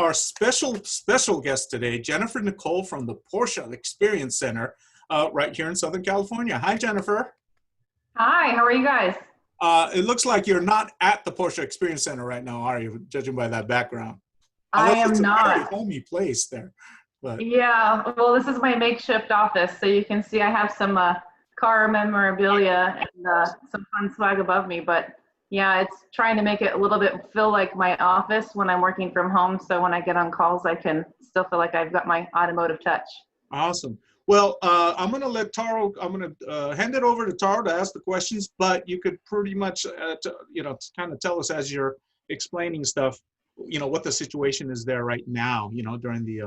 our special guest today, Jennifer Nicole from the Porsche Experience Center right here in Southern California. Hi, Jennifer. Hi, how are you guys? It looks like you're not at the Porsche Experience Center right now, are you, judging by that background? I Unless it's am a very not. homey place there. But Yeah, well, this is my makeshift office, so you can see I have some car memorabilia and some fun swag above me. But yeah, it's trying to make it a little bit feel like my office when I'm working from home. So when I get on calls, I can still feel like I've got my automotive touch. awesome. Well, I'm going to let Taro, I'm going to hand it over to Taro to ask the questions, but you could pretty much, kind of tell us as you're explaining stuff, what the situation is there right now, during the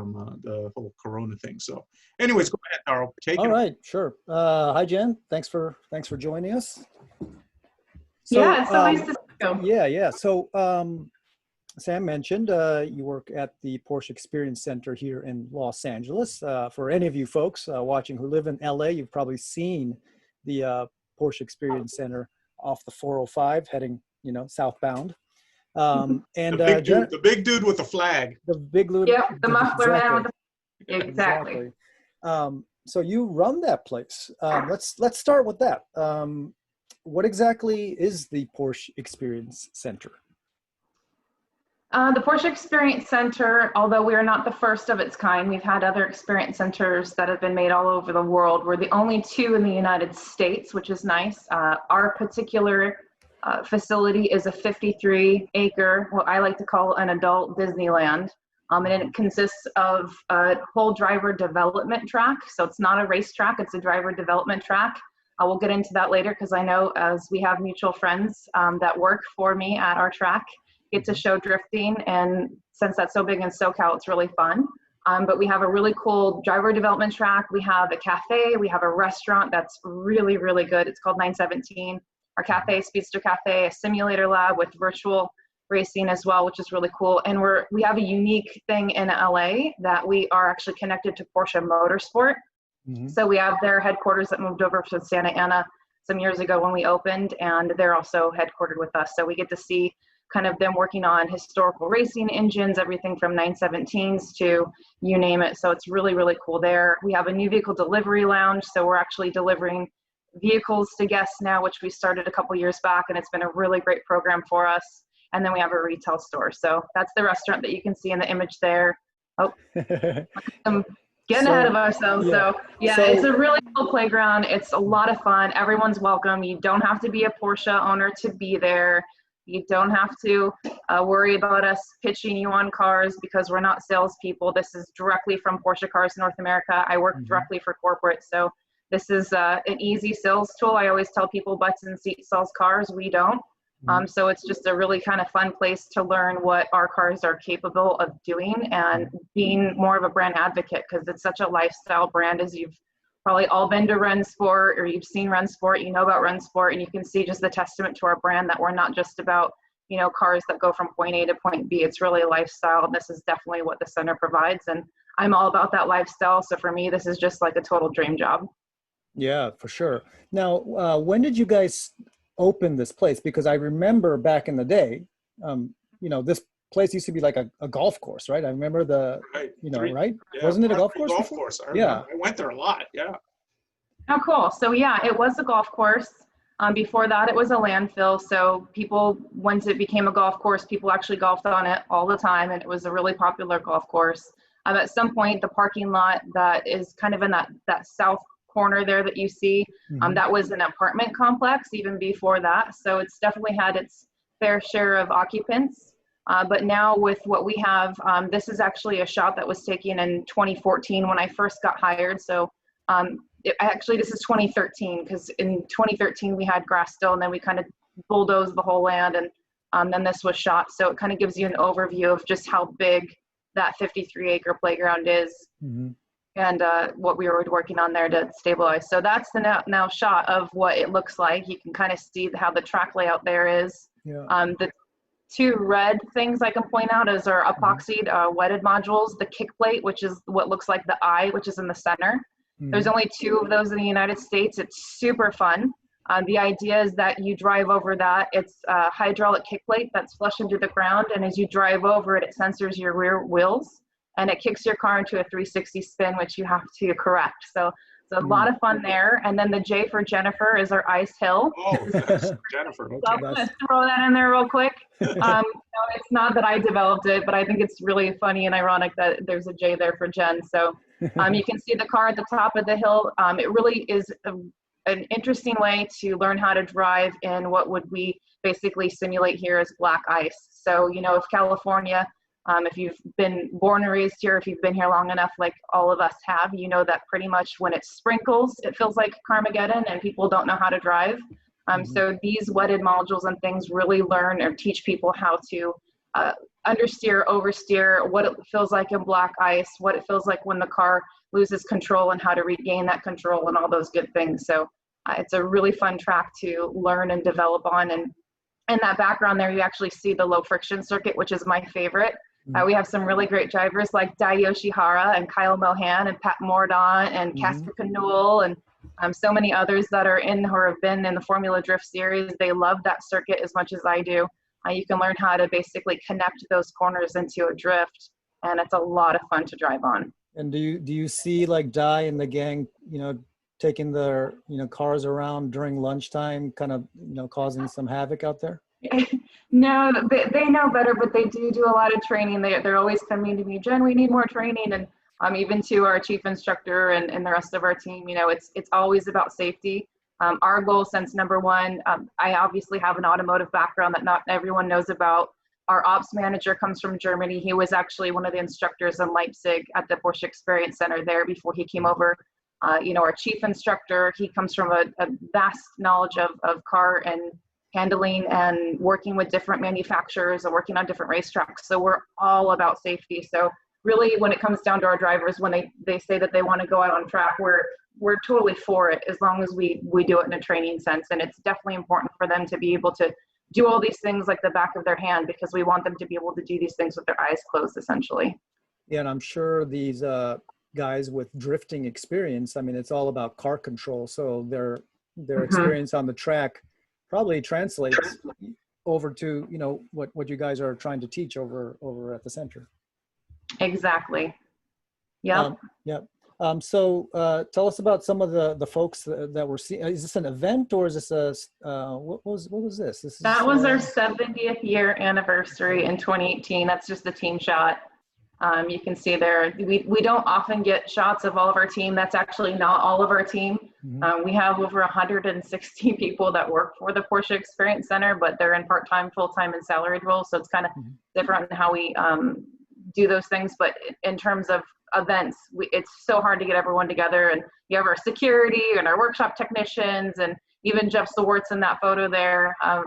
whole Corona thing. So anyways, go ahead, Taro. Take it. All right, sure. Hi, Jen. Thanks for joining us. So, Yeah, it's so nice to see you. Yeah. So, Sam mentioned you work at the Porsche Experience Center here in Los Angeles. For any of you folks watching who live in LA, you've probably seen the Porsche Experience Center off the 405 heading, southbound. And the big dude with the flag. The big dude. Yep, the muffler exactly. man with the exactly. So you run that place. Let's start with that. What exactly is the Porsche Experience Center? The Porsche Experience Center, although we are not the first of its kind, we've had other experience centers that have been made all over the world. We're the only two in the United States, which is nice. Our particular facility is a 53-acre, what I like to call an adult Disneyland. And it consists of a whole driver development track. So it's not a racetrack, it's a driver development track. We'll get into that later because I know as we have mutual friends that work for me at our track, get to show drifting. And since that's so big in SoCal, it's really fun. But we have a really cool driver development track. We have a cafe, we have a restaurant that's really, really good. It's called 917. Our cafe, Speedster Cafe, a simulator lab with virtual racing as well, which is really cool. And we have a unique thing in LA that we are actually connected to Porsche Motorsport. Mm-hmm. So we have their headquarters that moved over to Santa Ana some years ago when we opened, and they're also headquartered with us. So we get to see kind of them working on historical racing engines, everything from 917s to you name it. So it's really, really cool there. We have a new vehicle delivery lounge. So we're actually delivering vehicles to guests now, which we started a couple years back, and it's been a really great program for us. And then we have a retail store. So that's the restaurant that you can see in the image there. Oh, I'm getting ahead of ourselves. Yeah. So it's a really cool playground. It's a lot of fun. Everyone's welcome. You don't have to be a Porsche owner to be there. You don't have to worry about us pitching you on cars because we're not salespeople. This is directly from Porsche Cars North America. I work directly for corporate. So this is an easy sales tool. I always tell people butts and seats sells cars. We don't. So it's just a really kind of fun place to learn what our cars are capable of doing and being more of a brand advocate because it's such a lifestyle brand. As you've probably all been to Run Sport or you've seen Run Sport, you know about Run Sport, and you can see just the testament to our brand that we're not just about, cars that go from point A to point B. It's really a lifestyle, and this is definitely what the center provides. And I'm all about that lifestyle. So for me, this is just like a total dream job. Yeah, for sure. Now, when did you guys open this place? Because I remember back in the day, this place used to be like a golf course, right? I remember right? Yeah, wasn't it a golf course? Golf course. I went there a lot. Yeah. Oh, cool. So yeah, it was a golf course. Before that, it was a landfill. So people, once it became a golf course, people actually golfed on it all the time, and it was a really popular golf course. At some point, the parking lot that is kind of in that south corner there that you see, that was an apartment complex even before that. So it's definitely had its fair share of occupants. But now with what we have, this is actually a shot that was taken in 2014 when I first got hired. So this is 2013 because in 2013 we had grass still, and then we kind of bulldozed the whole land, and then this was shot. So it kind of gives you an overview of just how big that 53-acre playground is. And what we were working on there to stabilize. So that's the now shot of what it looks like. You can kind of see how the track layout there is. Yeah. The two red things I can point out is our epoxied wetted modules, the kick plate, which is what looks like the eye, which is in the center. There's only two of those in the United States. It's super fun. The idea is that you drive over that. It's a hydraulic kick plate that's flush into the ground, and as you drive over it, it sensors your rear wheels, and it kicks your car into a 360 spin, which you have to correct. So it's a lot of fun there. And then the J for Jennifer is our ice hill. Oh, that's Jennifer. So I'm Okay. going to throw that in there real quick. No, it's not that I developed it, but I think it's really funny and ironic that there's a J there for Jen. So you can see the car at the top of the hill. It really is an interesting way to learn how to drive in what would we basically simulate here as black ice. So, you know, if California, if you've been born and raised here, if you've been here long enough, like all of us have, you know that pretty much when it sprinkles, it feels like Carmageddon and people don't know how to drive. So these wetted modules and things really learn or teach people how to understeer, oversteer, what it feels like in black ice, what it feels like when the car loses control and how to regain that control and all those good things. So it's a really fun track to learn and develop on. And in that background there, you actually see the low friction circuit, which is my favorite. We have some really great drivers like Dai Yoshihara and Kyle Mohan and Pat Mordaunt and Casper Canule and so many others that are in or have been in the Formula Drift series. They love that circuit as much as I do. You can learn how to basically connect those corners into a drift, and it's a lot of fun to drive on. And do you see like Dai and the gang, you know, taking their, you know, cars around during lunchtime, kind of, you know, causing some havoc out there? No, they know better, but they do a lot of training. They're always coming to me, Jen, we need more training. And even to our chief instructor and the rest of our team, you know, it's always about safety. Our goal since number one, I obviously have an automotive background that not everyone knows about. Our ops manager comes from Germany. He was actually one of the instructors in Leipzig at the Porsche Experience Center there before he came over. You know, our chief instructor, he comes from a vast knowledge of car and handling and working with different manufacturers and working on different racetracks. So we're all about safety. So really, when it comes down to our drivers, when they say that they want to go out on track, we're totally for it as long as we do it in a training sense. And it's definitely important for them to be able to do all these things like the back of their hand, because we want them to be able to do these things with their eyes closed, essentially. Yeah, and I'm sure these guys with drifting experience, I mean, it's all about car control. So their experience on the track probably translates over to, you know, what you guys are trying to teach over at the center. Exactly. Yeah. So tell us about some of the folks that we're seeing. Is this an event or is this what was this? That was our 70th year anniversary in 2018. That's just the team shot. You can see there, we don't often get shots of all of our team. That's actually not all of our team. We have over 160 people that work for the Porsche Experience Center, but they're in part-time, full-time, and salaried roles. So it's kind of different in how we do those things. But in terms of events, it's so hard to get everyone together. And you have our security and our workshop technicians, and even Jeff Swartz in that photo there, a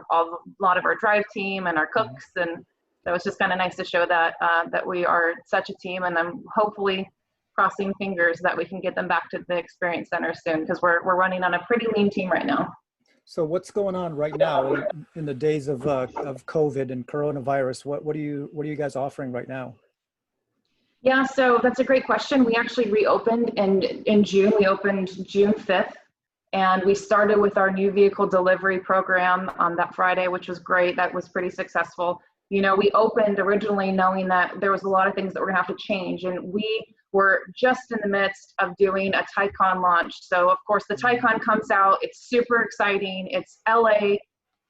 lot of our drive team and our cooks. And so it's just kind of nice to show that that we are such a team, and I'm hopefully crossing fingers that we can get them back to the Experience Center soon, because we're running on a pretty lean team right now. So what's going on right now in the days of COVID and coronavirus? What are you guys offering right now? Yeah, so that's a great question. We actually reopened in June. We opened June 5th, and we started with our new vehicle delivery program on that Friday, which was great. That was pretty successful. You know, we opened originally knowing that there was a lot of things that were gonna have to change, and we were just in the midst of doing a Taycan launch. So of course the Taycan comes out, it's super exciting, it's LA.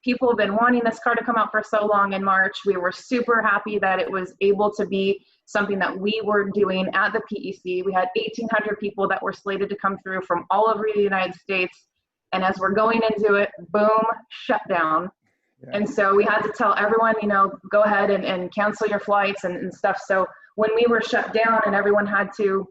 People have been wanting this car to come out for so long in March. We were super happy that it was able to be something that we were doing at the PEC. We had 1,800 people that were slated to come through from all over the United States. And as we're going into it, boom, shut down. And so we had to tell everyone, you know, go ahead and cancel your flights and stuff. So when we were shut down and everyone had to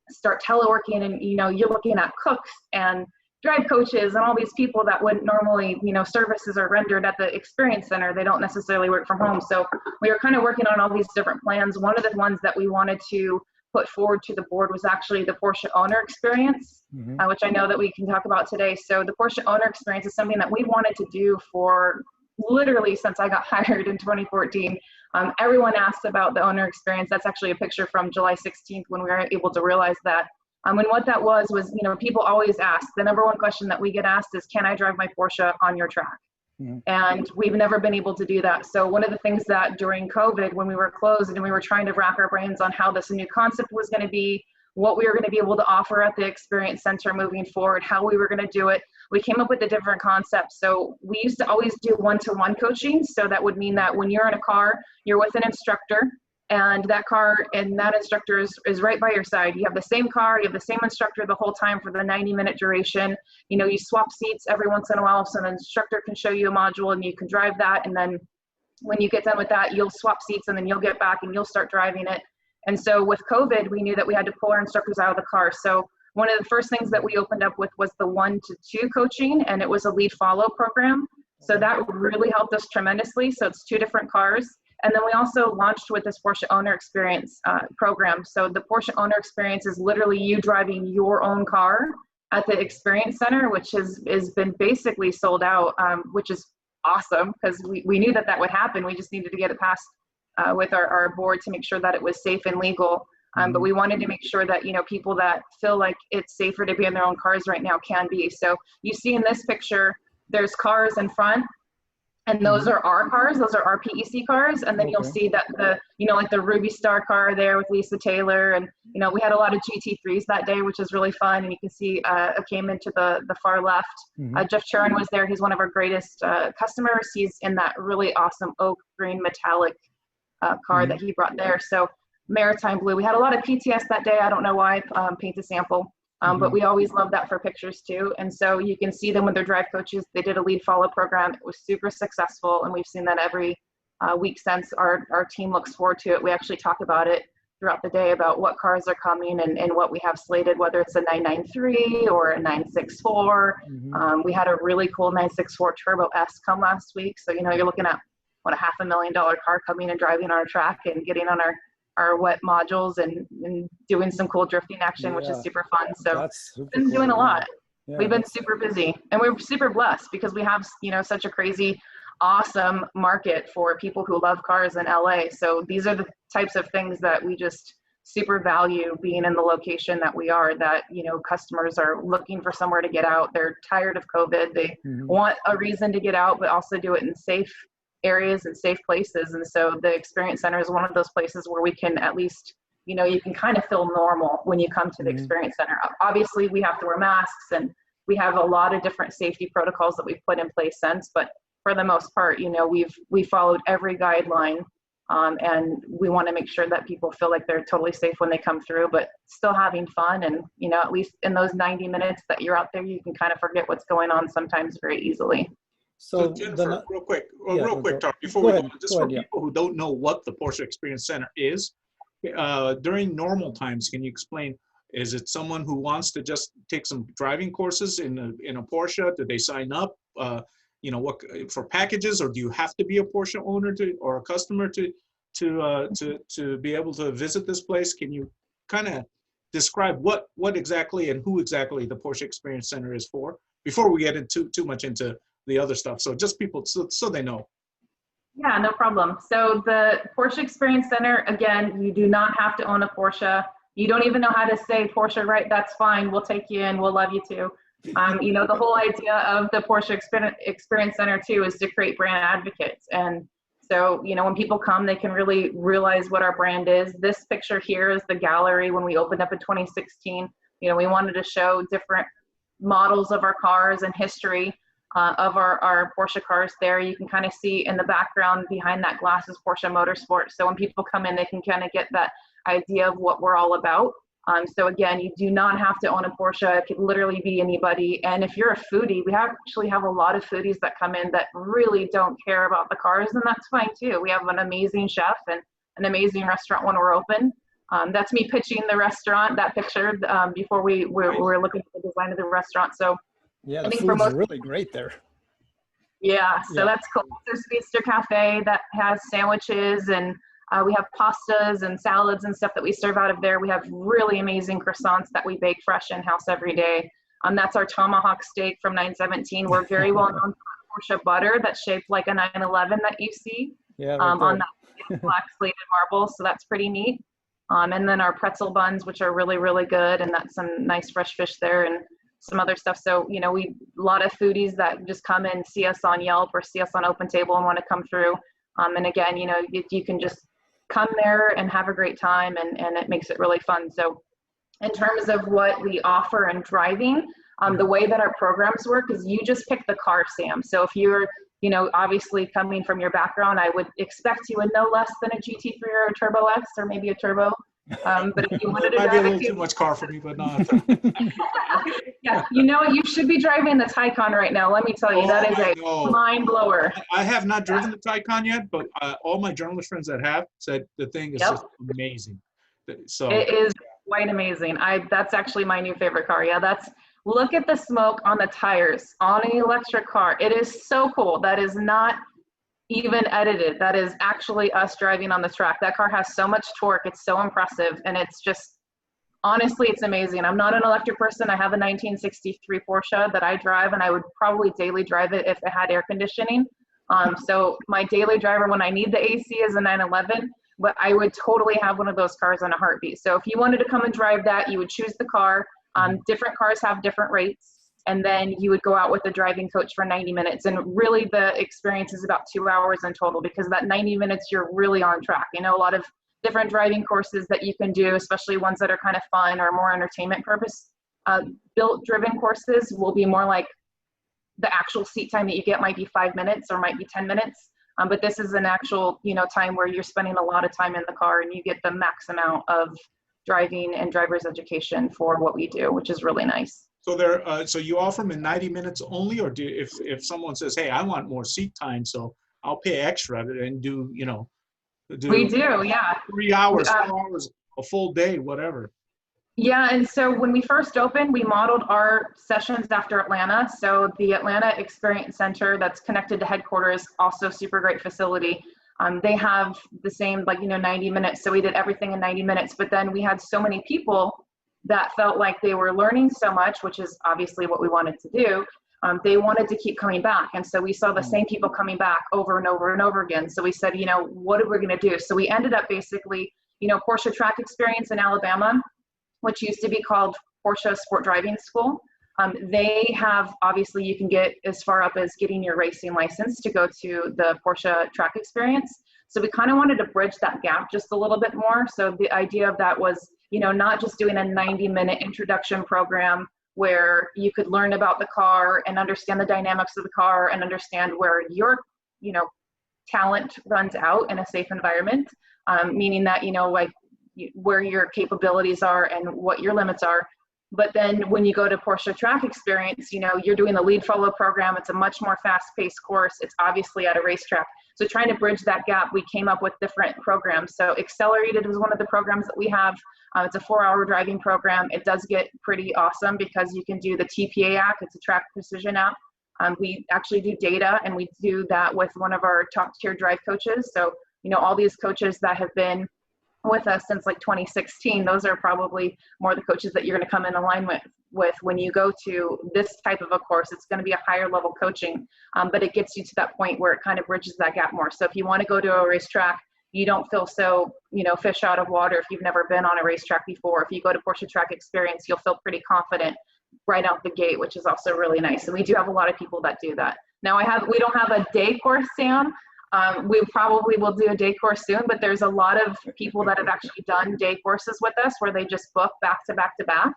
start teleworking, and, you know, you're looking at cooks and drive coaches and all these people that wouldn't normally, you know, services are rendered at the Experience Center. They don't necessarily work from home. So we were kind of working on all these different plans. One of the ones that we wanted to put forward to the board was actually the Porsche owner experience, which I know that we can talk about today. So the Porsche owner experience is something that we wanted to do for literally since I got hired in 2014. Everyone asks about the owner experience. That's actually a picture from July 16th when we were able to realize that And what that was, you know, people always ask, the number one question that we get asked is, can I drive my Porsche on your track? Mhm. And we've never been able to do that. So one of the things that during COVID, when we were closed and we were trying to rack our brains on how this new concept was going to be, what we were going to be able to offer at the Experience Center moving forward, how we were going to do it, we came up with a different concept. So we used to always do one-to-one coaching. So that would mean that when you're in a car, you're with an instructor, and that car and that instructor is right by your side. You have the same car, you have the same instructor the whole time for the 90-minute duration. You know, you swap seats every once in a while, so an instructor can show you a module and you can drive that. And then when you get done with that, you'll swap seats and then you'll get back and you'll start driving it. And so with COVID, we knew that we had to pull our instructors out of the car. So one of the first things that we opened up with was the 1-to-2 coaching, and it was a lead follow program. So that really helped us tremendously. So it's 2 different cars. And then we also launched with this Porsche Owner Experience program. So the Porsche Owner Experience is literally you driving your own car at the Experience Center, which has been basically sold out, which is awesome because we knew that would happen. We just needed to get it passed with our board to make sure that it was safe and legal. But we wanted to make sure that, you know, people that feel like it's safer to be in their own cars right now can be. So you see in this picture, there's cars in front. And those are our cars, those are our PEC cars. And then you'll see that like the Ruby Star car there with Lisa Taylor. And, you know, we had a lot of GT3s that day, which is really fun. And you can see it came into the far left. Jeff Churin was there. He's one of our greatest customers. He's in that really awesome oak green metallic car that he brought there. So Maritime Blue. We had a lot of PTS that day. I don't know why, paint a sample. But we always love that for pictures too. And so you can see them with their drive coaches. They did a lead follow program. It was super successful. And we've seen that every week since. Our team looks forward to it. We actually talk about it throughout the day about what cars are coming and what we have slated, whether it's a 993 or a 964. We had a really cool 964 Turbo S come last week. So, you know, you're looking at what, a $500,000 car coming and driving on our track and getting on our wet modules and doing some cool drifting action, which is super fun. So we've been doing a lot. We've been super busy, and we're super blessed because we have, you know, such a crazy, awesome market for people who love cars in LA. So these are the types of things that we just super value being in the location that we are, that, you know, customers are looking for somewhere to get out. They're tired of COVID. They want a reason to get out, but also do it in safe areas and safe places. And so the Experience Center is one of those places where we can at least, you know, you can kind of feel normal when you come to the Experience Center. Obviously we have to wear masks and we have a lot of different safety protocols that we've put in place since, but for the most part, you know, we followed every guideline, and we want to make sure that people feel like they're totally safe when they come through, but still having fun. And, you know, at least in those 90 minutes that you're out there, you can kind of forget what's going on sometimes very easily. So Jennifer, real quick, Tara, before we go on, just for people who don't know what the Porsche Experience Center is, during normal times, can you explain, is it someone who wants to just take some driving courses in a Porsche? Do they sign up, you know, what for packages, or do you have to be a Porsche owner or a customer to be able to visit this place? Can you kind of describe what exactly and who exactly the Porsche Experience Center is for before we get into too much into the other stuff? So just people, so they know. Yeah, no problem. So the Porsche Experience Center, again, you do not have to own a Porsche. You don't even know how to say Porsche right. That's fine. We'll take you in. We'll love you too. You know, the whole idea of the Porsche Experience Center too is to create brand advocates. And so, you know, when people come, they can really realize what our brand is. This picture here is the gallery when we opened up in 2016. You know, we wanted to show different models of our cars and history of our Porsche cars there. You can kind of see in the background behind that glass is Porsche Motorsport. So when people come in, they can kind of get that idea of what we're all about. So again, you do not have to own a Porsche. It could literally be anybody. And if you're a foodie, we actually have a lot of foodies that come in that really don't care about the cars, and that's fine too. We have an amazing chef and an amazing restaurant when we're open. That's me pitching the restaurant, that picture, before we were looking at the design of the restaurant. So yeah, the food's really great there. Yeah, so that's cool. There's Speedster Cafe that has sandwiches, and we have pastas and salads and stuff that we serve out of there. We have really amazing croissants that we bake fresh in-house every day. That's our tomahawk steak from 917. We're very well known for Porsche butter that's shaped like a 911 that you see on that black slated marble. So that's pretty neat. And then our pretzel buns, which are really, really good. And that's some nice fresh fish there and some other stuff. So, you know, a lot of foodies that just come and see us on Yelp or see us on Open Table and want to come through. And again, you know, you can just come there and have a great time, and it makes it really fun. So in terms of what we offer and driving, the way that our programs work is you just pick the car, Sam. So if you're, you know, obviously coming from your background, I would expect you would know less than a GT3 or a Turbo X or maybe a Turbo. But if you wanted to might be a drive little too much car for me, but no. yeah, you know, you should be driving the Taycan right now. Let me tell you, that is a mind blower. I have not driven the Taycan yet, but all my journalist friends that have said the thing is just amazing. So it is quite amazing. That's actually my new favorite car. Yeah, look at the smoke on the tires on an electric car. It is so cool. That is not even edited. That is actually us driving on the track. That car has so much torque. It's so impressive. And it's just, honestly, it's amazing. I'm not an electric person. I have a 1963 Porsche that I drive, and I would probably daily drive it if it had air conditioning. So my daily driver when I need the AC is a 911, but I would totally have one of those cars in a heartbeat. So if you wanted to come and drive that, you would choose the car. Different cars have different rates. And then you would go out with the driving coach for 90 minutes. And really the experience is about 2 hours in total, because that 90 minutes, you're really on track. You know, a lot of different driving courses that you can do, especially ones that are kind of fun or more entertainment purpose. Built driven courses will be more like the actual seat time that you get might be 5 minutes or might be 10 minutes. But this is an actual, you know, time where you're spending a lot of time in the car and you get the max amount of driving and driver's education for what we do, which is really nice. So so you offer them in 90 minutes only, or if someone says, hey, I want more seat time, so I'll pay extra and do, you know, we do, yeah. 3 hours, 4 hours, a full day, whatever. Yeah, and so when we first opened, we modeled our sessions after Atlanta. So the Atlanta Experience Center that's connected to headquarters, also super great facility. They have the same, like, you know, 90 minutes. So we did everything in 90 minutes, but then we had so many people that felt like they were learning so much, which is obviously what we wanted to do. They wanted to keep coming back. And so we saw the same people coming back over and over and over again. So we said, you know, what are we going to do? So we ended up basically, you know, Porsche Track Experience in Alabama, which used to be called Porsche Sport Driving School. They have, obviously you can get as far up as getting your racing license to go to the Porsche Track Experience. So we kind of wanted to bridge that gap just a little bit more. So the idea of that was, you know, not just doing a 90-minute introduction program where you could learn about the car and understand the dynamics of the car and understand where your, you know, talent runs out in a safe environment, meaning that, you know, like where your capabilities are and what your limits are. But then when you go to Porsche Track Experience, you know, you're doing the lead follow program. It's a much more fast-paced course. It's obviously at a racetrack. So trying to bridge that gap, we came up with different programs. So Accelerated was one of the programs that we have. It's a 4-hour driving program. It does get pretty awesome because you can do the TPA app. It's a track precision app. We actually do data, and we do that with one of our top-tier drive coaches. So, you know, all these coaches that have been with us since like 2016, those are probably more the coaches that you're going to come in alignment with when you go to this type of a course. It's going to be a higher level coaching, but it gets you to that point where it kind of bridges that gap more. So if you want to go to a racetrack, you don't feel so, you know, fish out of water if you've never been on a racetrack before. If you go to Porsche Track Experience, you'll feel pretty confident right out the gate, which is also really nice. And we do have a lot of people that do that. Now we don't have a day course, Sam. We probably will do a day course soon, but there's a lot of people that have actually done day courses with us where they just book back to back to back.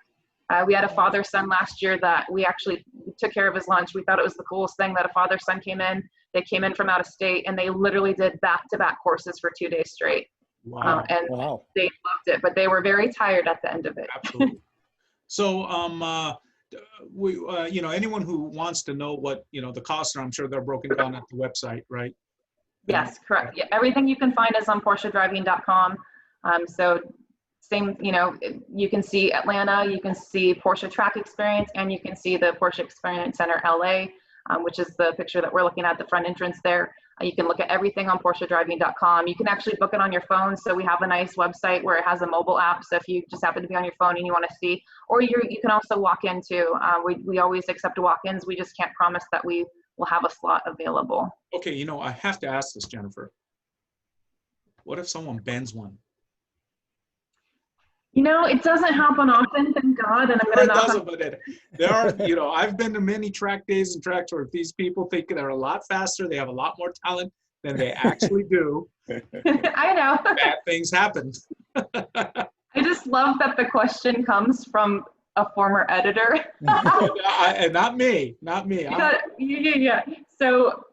We had a father-son last year that we actually took care of his lunch. We thought it was the coolest thing that a father-son came in. They came in from out of state and they literally did back-to-back courses for 2 days straight. Wow. Wow. They loved it, but they were very tired at the end of it. Absolutely. So, you know, anyone who wants to know what, you know, the costs are, I'm sure they're broken down at the website, right? Yes, correct. Yeah, everything you can find is on PorscheDriving.com. So same, you know, you can see Atlanta, you can see Porsche Track Experience, and you can see the Porsche Experience Center LA, which is the picture that we're looking at, the front entrance there. You can look at everything on PorscheDriving.com. You can actually book it on your phone. So we have a nice website where it has a mobile app. So if you just happen to be on your phone and you want to see, or you can also walk in too. We always accept walk-ins. We just can't promise that we will have a slot available. Okay, you know, I have to ask this, Jennifer. What if someone bends one? You know, it doesn't happen often, thank God, and I'm Or going to it knock doesn't, but there are, you know, I've been to many track days and tracks where these people think they're a lot faster, they have a lot more talent than they actually do. on. I know. Bad things happen. I just love that the question comes from a former editor. And not me, not me. Yeah. So,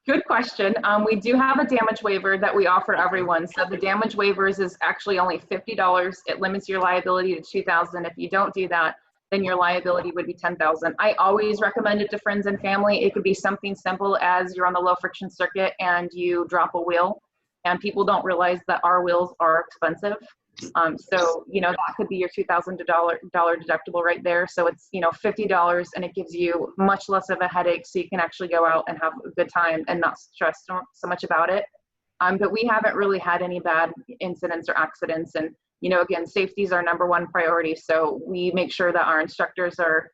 good question. We do have a damage waiver that we offer everyone. So the damage waivers is actually only $50. It limits your liability to $2,000. If you don't do that, then your liability would be $10,000. I always recommend it to friends and family. It could be something simple as you're on the low friction circuit and you drop a wheel, and people don't realize that our wheels are expensive. So, you know, that could be your $2,000 deductible right there. So it's, you know, $50, and it gives you much less of a headache, so you can actually go out and have a good time and not stress so much about it. But we haven't really had any bad incidents or accidents. And, you know, again, safety is our #1 priority. So we make sure that our instructors are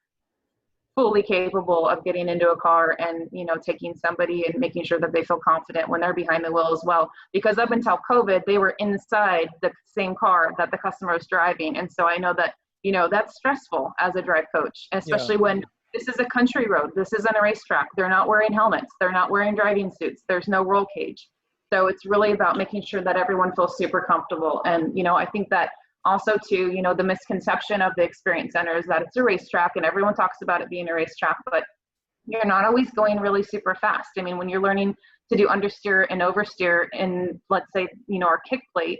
fully capable of getting into a car and, you know, taking somebody and making sure that they feel confident when they're behind the wheel as well. Because up until COVID, they were inside the same car that the customer was driving. And so I know that, you know, that's stressful as a drive coach, especially when this is a country road. This isn't a racetrack. They're not wearing helmets. They're not wearing driving suits. There's no roll cage. So it's really about making sure that everyone feels super comfortable. And, you know, I think that also too, you know, the misconception of the Experience Center is that it's a racetrack, and everyone talks about it being a racetrack, but you're not always going really super fast. I mean, when you're learning to do understeer and oversteer in, let's say, you know, our kick plate,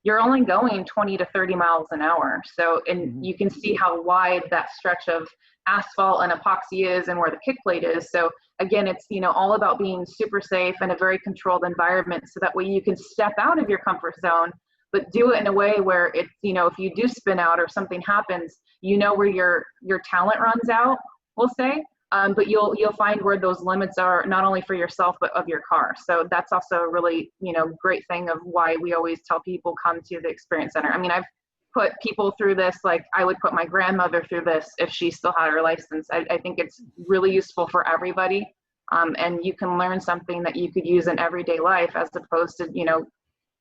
you're only going 20 to 30 miles an hour. So, and you can see how wide that stretch of asphalt and epoxy is and where the kick plate is. So again, it's, you know, all about being super safe in a very controlled environment, so that way you can step out of your comfort zone, but do it in a way where it's, you know, if you do spin out or something happens, you know where your talent runs out, we'll say, but you'll find where those limits are, not only for yourself, but of your car. So that's also a really, you know, great thing of why we always tell people come to the Experience Center. I mean, I've put people through this, like I would put my grandmother through this if she still had her license. I think it's really useful for everybody. And you can learn something that you could use in everyday life, as opposed to, you know,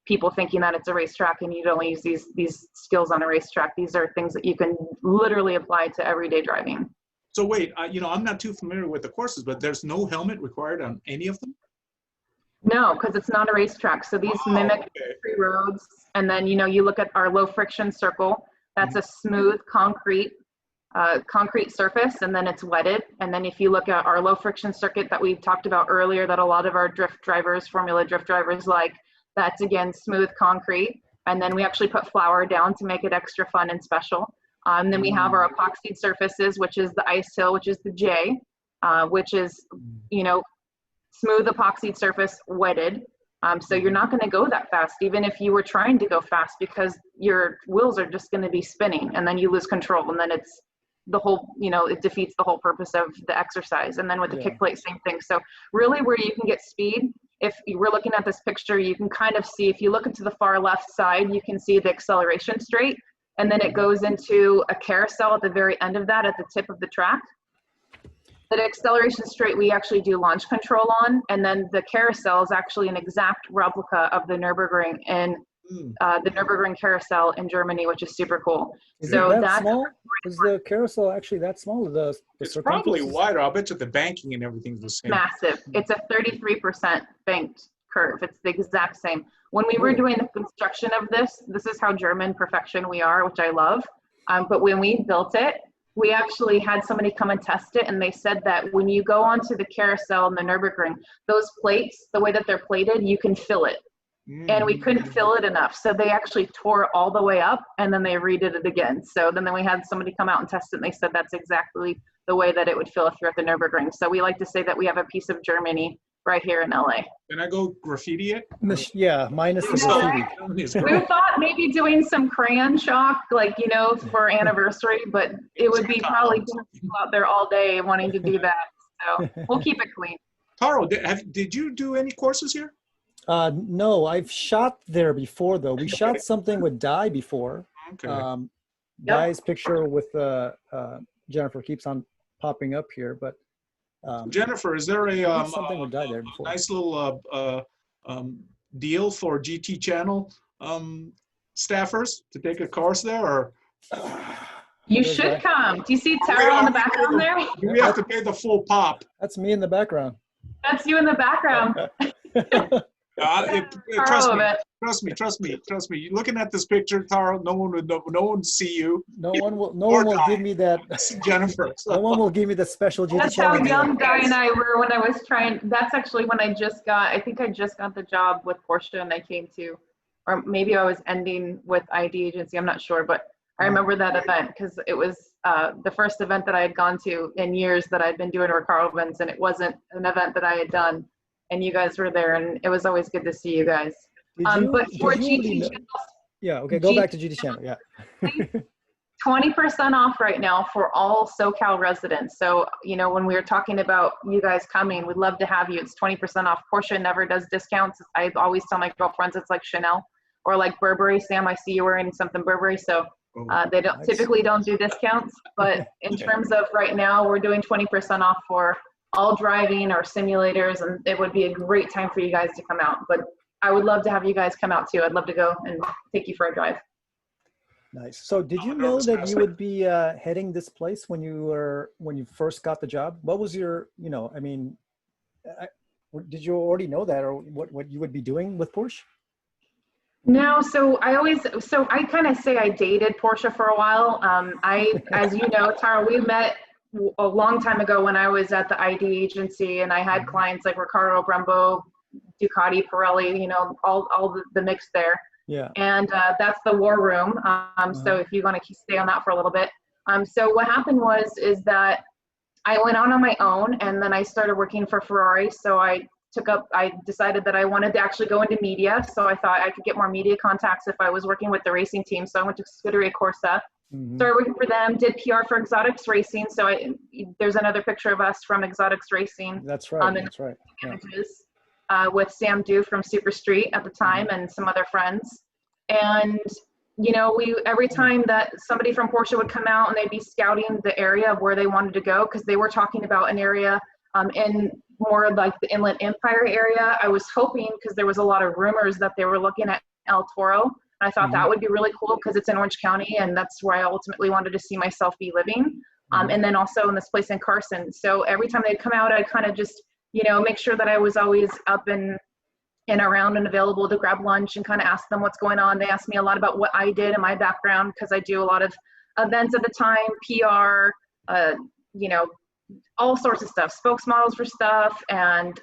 people thinking that it's a racetrack and you'd only use these skills on a racetrack. These are things that you can literally apply to everyday driving. So wait, you know, I'm not too familiar with the courses, but there's no helmet required on any of them? No, because it's not a racetrack. So these mimic free roads. And then, you know, you look at our low friction circle, that's a smooth concrete surface, and then it's wetted. And then if you look at our low friction circuit that we talked about earlier, that a lot of our drift drivers, Formula drift drivers like, that's again smooth concrete, and then we actually put flour down to make it extra fun and special. Then we have our epoxy surfaces, which is the ice hill, which is the J, which is, you know, smooth epoxy surface wetted. So you're not going to go that fast, even if you were trying to go fast, because your wheels are just going to be spinning, and then you lose control, and then it's the whole, you know, it defeats the whole purpose of the exercise. And then with the kick plate, same thing. So really where you can get speed, if you were looking at this picture, you can kind of see, if you look into the far left side, you can see the acceleration straight, and then it goes into a carousel at the very end of that, at the tip of the track. The acceleration straight we actually do launch control on, and then the carousel is actually an exact replica of the Nürburgring in the Nürburgring carousel in Germany, which is super cool. Is so it that small? Is the carousel actually that small? It's probably wider. I'll bet you the banking and everything's the same. Massive. It's a 33% banked curve. It's the exact same. When we were doing the construction of this is how German perfection we are, which I love. But when we built it, we actually had somebody come and test it, and they said that when you go onto the carousel in the Nürburgring, those plates, the way that they're plated, you can fill it. And we couldn't fill it enough. So they actually tore it all the way up, and then they redid it again. So then we had somebody come out and test it, and they said that's exactly the way that it would fill if you're at the Nürburgring. So we like to say that we have a piece of Germany right here in LA. Can I go graffiti it? Yeah, minus the graffiti. We thought maybe doing some crayon chalk, like, you know, for anniversary, but it would be probably people out there all day wanting to do that. So we'll keep it clean. Taro, did you do any courses here? No, I've shot there before though. We shot something with Di before. Okay. Di's picture with Jennifer keeps on popping up here, but Jennifer, is there a something with Di there before. Nice little deal for GT Channel staffers to take a course there, or? You should come. Do you see Tara in the background there? Do we have to pay the full pop? That's me in the background. That's you in the background. Trust me. You're looking at this picture, Taro. No one would see you. No one will give me that. Jennifer. So. No one will give me the special GT That's how channel. young Guy and I were when I was trying. That's actually when I think I just got the job with Porsche, and I came to, or maybe I was ending with ID agency. I'm not sure, but I remember that event because it was the first event that I had gone to in years that I'd been doing Recaro events, and it wasn't an event that I had done. And you guys were there, and it was always good to see you guys. But for GT channels, yeah, okay, go back to GT channel, yeah. 20% off right now for all SoCal residents. So, you know, when we were talking about you guys coming, we'd love to have you. It's 20% off. Porsche never does discounts. I always tell my girlfriends it's like Chanel or like Burberry. Sam, I see you wearing something Burberry. So they don't typically don't do discounts. But in terms of right now, we're doing 20% off for all driving or simulators, and it would be a great time for you guys to come out. But I would love to have you guys come out too. I'd love to go and take you for a drive. Nice. So did you know that you would be heading this place when you first got the job? What was your, did you already know that, or what you would be doing with Porsche? No, so I kind of say I dated Porsche for a while. As you know, Tara, we met a long time ago when I was at the ID agency, and I had clients like Recaro, Brembo, Ducati, Pirelli, all the mix there. Yeah. And that's the war room. So if you want to stay on that for a little bit. So what happened is that I went on my own, and then I started working for Ferrari. So I decided that I wanted to actually go into media. So I thought I could get more media contacts if I was working with the racing team. So I went to Scuderia Corsa. Started working for them, did PR for Exotics Racing. So there's another picture of us from Exotics Racing. That's right. That's right. Images, with Sam Dew from Super Street at the time and some other friends. And, every time that somebody from Porsche would come out and they'd be scouting the area of where they wanted to go, because they were talking about an area in more like the Inland Empire area. I was hoping, because there was a lot of rumors that they were looking at El Toro. I thought that would be really cool because it's in Orange County, and that's where I ultimately wanted to see myself be living. And then also in this place in Carson. So every time they'd come out, I'd kind of just, make sure that I was always up and around and available to grab lunch and kind of ask them what's going on. They asked me a lot about what I did in my background, because I do a lot of events at the time, PR, all sorts of stuff, spokesmodels for stuff, and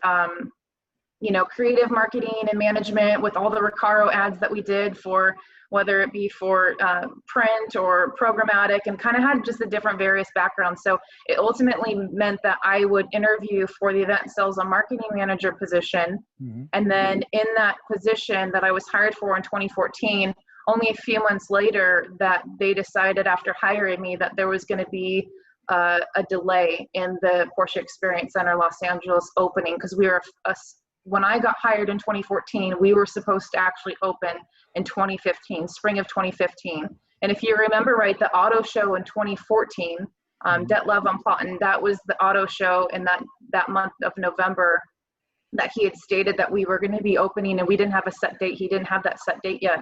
creative marketing and management with all the Recaro ads that we did for, whether it be for print or programmatic, and kind of had just a different various backgrounds. So it ultimately meant that I would interview for the event sales and marketing manager position. And then in that position that I was hired for in 2014, only a few months later that they decided after hiring me that there was going to be a delay in the Porsche Experience Center Los Angeles opening, because we were when I got hired in 2014, we were supposed to actually open in 2015, spring of 2015. And if you remember right, the auto show in 2014, Detlev von Platen, that was the auto show in that month of November that he had stated that we were going to be opening, and we didn't have a set date. He didn't have that set date yet.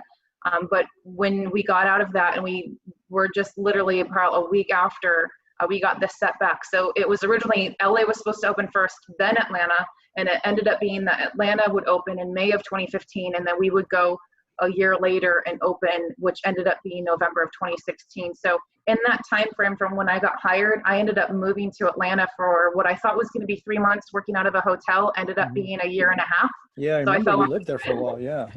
But when we got out of that, and we were just literally about a week after, we got this setback. So it was originally, LA was supposed to open first, then Atlanta, and it ended up being that Atlanta would open in May of 2015, and then we would go a year later and open, which ended up being November of 2016. So in that time frame from when I got hired, I ended up moving to Atlanta for what I thought was going to be 3 months working out of a hotel, ended up being a year and a half. Yeah, I remember you lived there for a while. Yeah.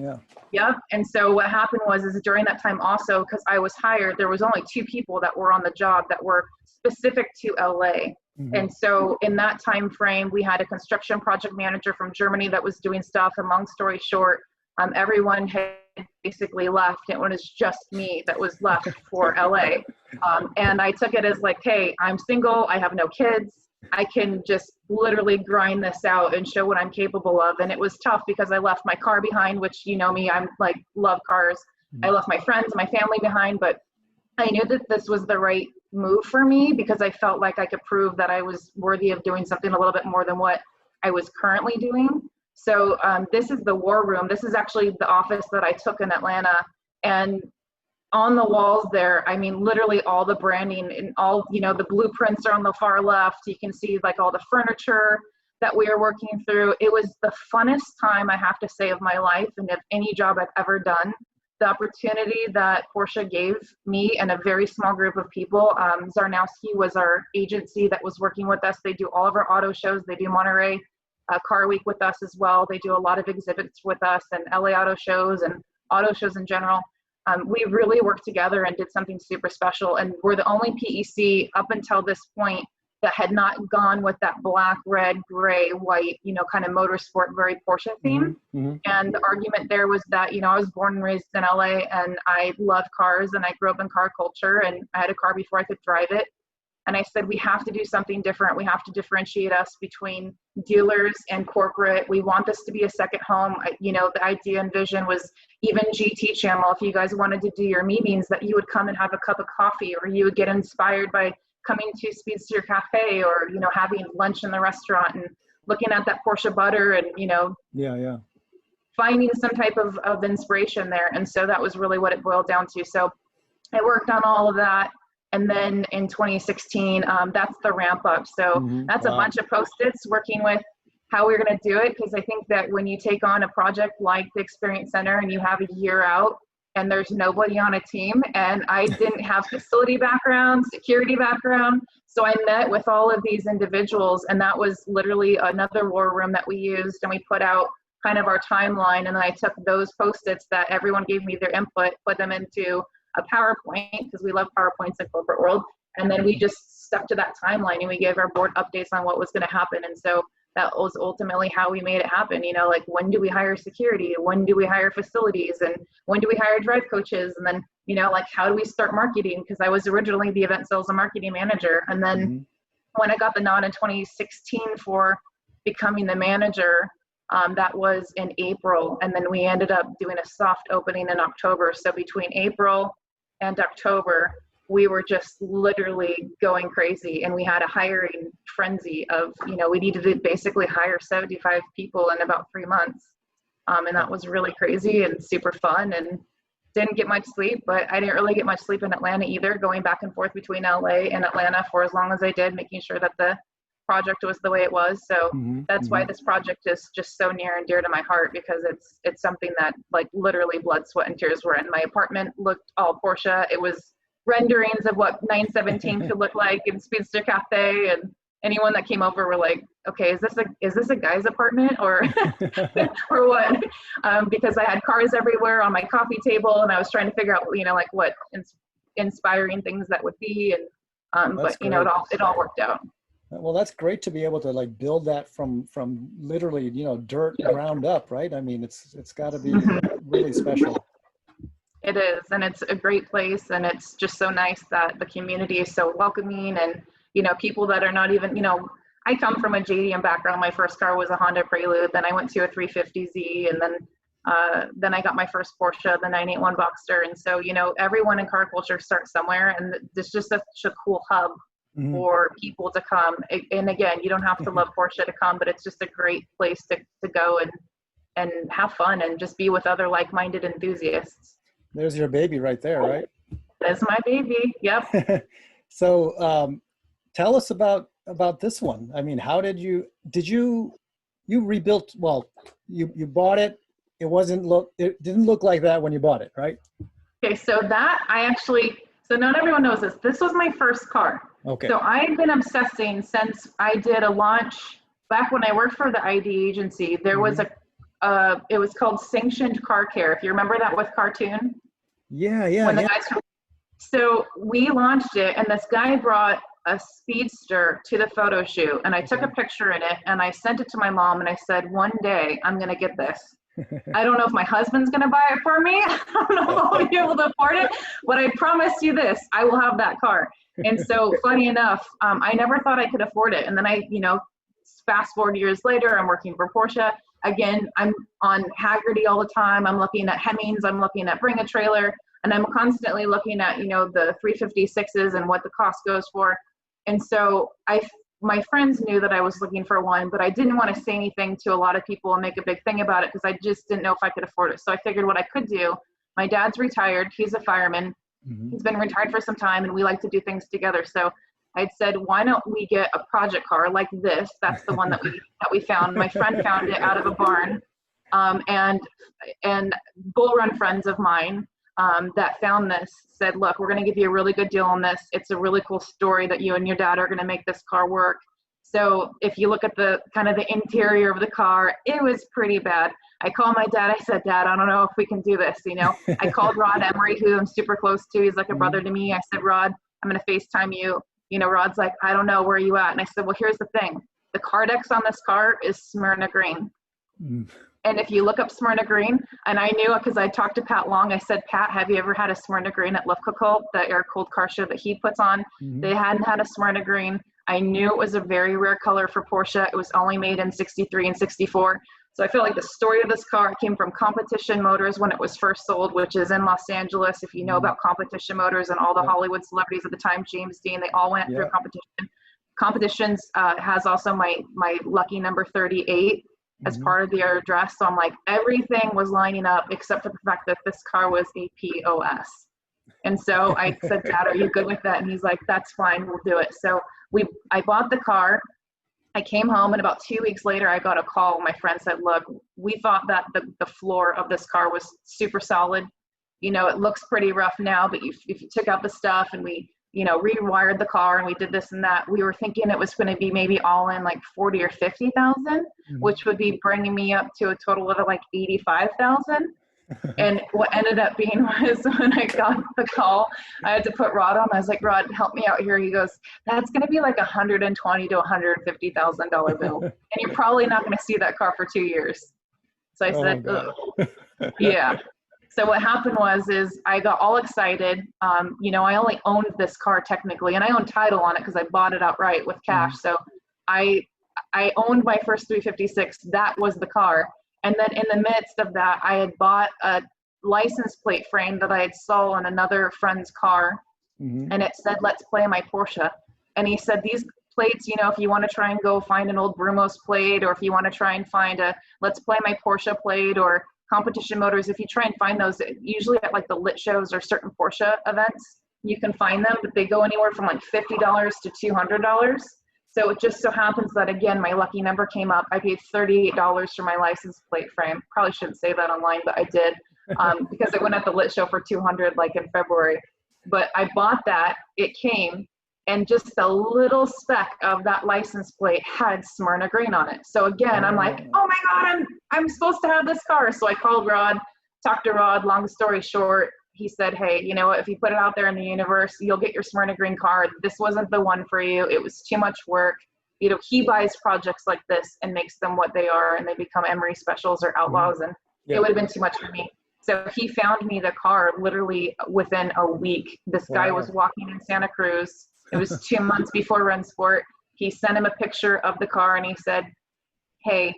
Yep. And so what happened was during that time also, because I was hired, there was only 2 people that were on the job that were specific to LA. And so in that time frame, we had a construction project manager from Germany that was doing stuff. And long story short, everyone had basically left. It was just me that was left for LA. And I took it as like, hey, I'm single. I have no kids. I can just literally grind this out and show what I'm capable of. And it was tough because I left my car behind, which, you know me, I'm like, love cars. I left my friends, my family behind, but I knew that this was the right move for me because I felt like I could prove that I was worthy of doing something a little bit more than what I was currently doing. So this is the war room. This is actually the office that I took in Atlanta. And on the walls there, I mean, literally all the branding and all, you know, the blueprints are on the far left. You can see like all the furniture that we are working through. It was the funnest time, I have to say, of my life, and of any job I've ever done. The opportunity that Porsche gave me and a very small group of people. Zarnowski was our agency that was working with us. They do all of our auto shows. They do Monterey Car Week with us as well. They do a lot of exhibits with us and LA auto shows and auto shows in general. We really worked together and did something super special. And we're the only PEC up until this point that had not gone with that black, red, gray, white, you know, kind of motorsport, very Porsche theme. Mm-hmm. And the argument there was that, you know, I was born and raised in LA and I love cars and I grew up in car culture and I had a car before I could drive it. And I said, we have to do something different. We have to differentiate us between dealers and corporate. We want this to be a second home. You know, the idea and vision was even GT Channel, if you guys wanted to do your meetings, that you would come and have a cup of coffee, or you would get inspired by coming to Speedster Cafe, or, you know, having lunch in the restaurant and looking at that Porsche butter and, you know, finding some type of inspiration there. And so that was really what it boiled down to. So I worked on all of that. And then in 2016, that's the ramp up. So that's a bunch of Post-its working with how we're going to do it. Because I think that when you take on a project like the Experience Center and you have a year out and there's nobody on a team, and I didn't have facility background, security background. So I met with all of these individuals, and that was literally another war room that we used, and we put out kind of our timeline. And then I took those Post-its that everyone gave me their input, put them into a PowerPoint, because we love PowerPoints in corporate world. And then we just stuck to that timeline and we gave our board updates on what was going to happen. And so that was ultimately how we made it happen. You know, like, when do we hire security? When do we hire facilities? And when do we hire drive coaches? And then, you know, like, how do we start marketing? Because I was originally the event sales and marketing manager. And then when I got the nod in 2016 for becoming the manager, that was in April. And then we ended up doing a soft opening in October. So between April and October, we were just literally going crazy. And we had a hiring frenzy of, you know, we needed to basically hire 75 people in about 3 months. And that was really crazy and super fun, and didn't get much sleep. But I didn't really get much sleep in Atlanta either, going back and forth between LA and Atlanta for as long as I did, making sure that the project was the way it was. So that's why this project is just so near and dear to my heart, because it's something that, like, literally blood, sweat, and tears were in. My apartment looked all Porsche. It was renderings of what 917 could look like in Speedster Cafe, and anyone that came over were like, okay, is this a guy's apartment or or what? Because I had cars everywhere on my coffee table, and I was trying to figure out, you know, like, what inspiring things that would be. And but you know, it all worked out. Well, that's great to be able to, like, build that from literally, you know, dirt ground up, right? I mean, it's got to be really special. It is, and it's a great place, and it's just so nice that the community is so welcoming, and, you know, people that are not even, you know, I come from a JDM background. My first car was a Honda Prelude, then I went to a 350Z, and then I got my first Porsche, the 981 Boxster. And so, you know, everyone in car culture starts somewhere, and it's just such a cool hub for people to come. And again, you don't have to love Porsche to come, but it's just a great place to go and have fun and just be with other like-minded enthusiasts. There's your baby right there, right? That's my baby. Yep. So tell us about this one. I mean, how did you rebuilt? Well, you bought it. It didn't look like that when you bought it, right? Okay, so so not everyone knows this. This was my first car. Okay. So I've been obsessing since I did a launch back when I worked for the ID agency. There was it was called Sanctioned Car Care. If you remember that with Cartoon. Yeah. So we launched it, and this guy brought a Speedster to the photo shoot, and I took a picture in it, and I sent it to my mom, and I said, one day I'm going to get this. I don't know if my husband's going to buy it for me. I don't know if I'll be able to afford it, but I promise you this, I will have that car. And so funny enough, I never thought I could afford it. And then fast forward years later, I'm working for Porsche. Again, I'm on Haggerty all the time. I'm looking at Hemmings. I'm looking at Bring a Trailer. And I'm constantly looking at, you know, the 356s and what the cost goes for. And so my friends knew that I was looking for one, but I didn't want to say anything to a lot of people and make a big thing about it, because I just didn't know if I could afford it. So I figured what I could do, My dad's retired. He's a fireman. He's been retired for some time, and we like to do things together. So I'd said, why don't we get a project car like this? That's the one that we found. My friend found it out of a barn. And Bull Run friends of mine that found this said, look, we're going to give you a really good deal on this. It's a really cool story that you and your dad are going to make this car work. So if you look at the kind of the interior of the car, it was pretty bad. I called my dad. I said, Dad, I don't know if we can do this. You know, I called Rod Emery, who I'm super close to. He's like a brother to me. I said, Rod, I'm going to FaceTime you. You know, Rod's like, I don't know, where are you at? And I said, well, here's the thing. The Cardex on this car is Smyrna green. And if you look up Smyrna green, and I knew because I talked to Pat Long, I said, Pat, have you ever had a Smyrna green at Lufkakul, the air-cooled car show that he puts on? They hadn't had a Smyrna green. I knew it was a very rare color for Porsche. It was only made in 63 and 64. So I feel like the story of this car came from Competition Motors when it was first sold, which is in Los Angeles. If you know about Competition Motors and all the Hollywood celebrities at the time, James Dean, they all went through Competition. Competitions has also my lucky number 38 as part of their address. So I'm like, everything was lining up except for the fact that this car was a POS. And so I said, Dad, are you good with that? And he's like, that's fine, we'll do it. So I bought the car. I came home, and about 2 weeks later, I got a call. My friend said, look, we thought that the floor of this car was super solid. You know, it looks pretty rough now, but if you took out the stuff and we, you know, rewired the car and we did this and that, we were thinking it was going to be maybe all in like 40 or 50,000, which would be bringing me up to a total of like 85,000. And what ended up being was when I got the call, I had to put Rod on. I was like, Rod, help me out here. He goes, that's going to be like $120,000 to $150,000 bill. And you're probably not going to see that car for 2 years. So I said, ugh. Yeah. So what happened is I got all excited. You know, I only owned this car technically, and I owned title on it because I bought it outright with cash. So I owned my first 356. That was the car. And then in the midst of that, I had bought a license plate frame that I had saw on another friend's car. And it said, let's play my Porsche. And he said, these plates, you know, if you want to try and go find an old Brumos plate, or if you want to try and find a let's play my Porsche plate, or Competition Motors, if you try and find those, usually at like the lit shows or certain Porsche events, you can find them, but they go anywhere from like $50 to $200. So it just so happens that, again, my lucky number came up. I paid $38 for my license plate frame. Probably shouldn't say that online, but I did, because it went at the lit show for $200 like in February. But I bought that, it came, and just a little speck of that license plate had Smyrna green on it. So again, I'm like, oh my God, I'm supposed to have this car. So I called Rod, talked to Rod. Long story short, he said, hey, you know what, if you put it out there in the universe, you'll get your Smyrna green car. This wasn't the one for you. It was too much work. You know, he buys projects like this and makes them what they are, and they become Emery specials or outlaws, and it would have been too much for me. So he found me the car literally within a week. This guy was walking in Santa Cruz. It was 2 months before Run Sport. He sent him a picture of the car, and he said, hey,